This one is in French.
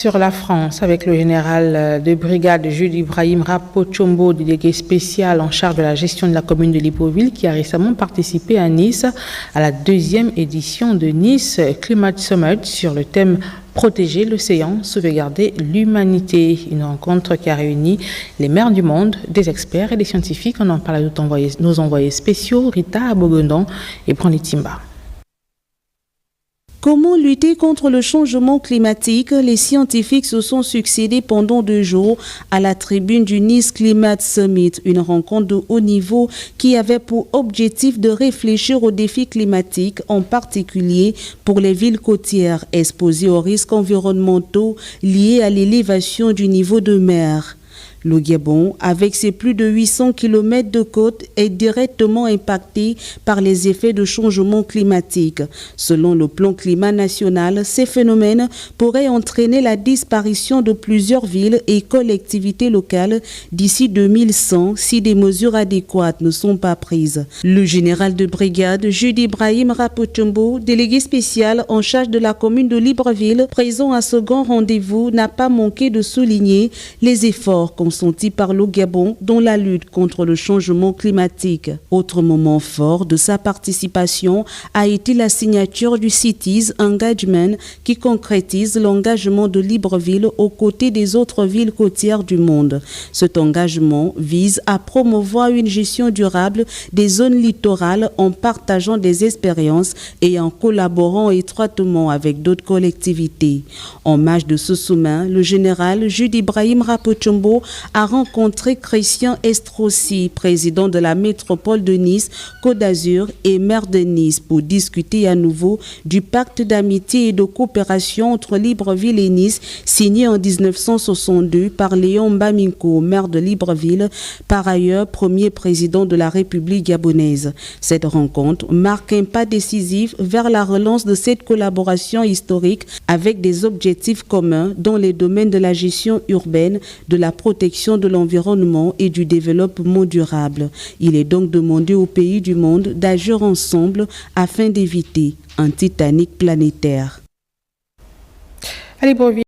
Sur la France, avec le général de brigade Jules Ibrahim Rapot-Chombo, délégué spécial en charge de la gestion de la commune de Libreville, qui a récemment participé à Nice à la 2e édition de Nice Climate Summit sur le thème Protéger l'océan, sauvegarder l'humanité. Une rencontre qui a réuni les maires du monde, des experts et des scientifiques. On en parle avec nos envoyés spéciaux, Rita Abogondan et Branly Timba. Comment lutter contre le changement climatique? Les scientifiques se sont succédés pendant 2 jours à la tribune du Nice Climate Summit, une rencontre de haut niveau qui avait pour objectif de réfléchir aux défis climatiques, en particulier pour les villes côtières exposées aux risques environnementaux liés à l'élévation du niveau de mer. Le Gabon, avec ses plus de 800 km de côte, est directement impacté par les effets de changement climatique. Selon le plan climat national, ces phénomènes pourraient entraîner la disparition de plusieurs villes et collectivités locales d'ici 2100 si des mesures adéquates ne sont pas prises. Le général de brigade Jules Ibrahim Rapot-Chombo, délégué spécial en charge de la commune de Libreville, présent à ce grand rendez-vous, n'a pas manqué de souligner les efforts consentis par le Gabon dans la lutte contre le changement climatique. Autre moment fort de sa participation a été la signature du Cities Engagement qui concrétise l'engagement de Libreville aux côtés des autres villes côtières du monde. Cet engagement vise à promouvoir une gestion durable des zones littorales en partageant des expériences et en collaborant étroitement avec d'autres collectivités. En marge de ce sommet, le général Jules Ibrahim Rapot-Chombo a rencontré Christian Estrossi, président de la métropole de Nice, Côte d'Azur et maire de Nice, pour discuter à nouveau du pacte d'amitié et de coopération entre Libreville et Nice, signé en 1962 par Léon Baminko, maire de Libreville, par ailleurs premier président de la République gabonaise. Cette rencontre marque un pas décisif vers la relance de cette collaboration historique avec des objectifs communs dans les domaines de la gestion urbaine, de la protection de l'environnement et du développement durable. Il est donc demandé aux pays du monde d'agir ensemble afin d'éviter un Titanic planétaire. Allez,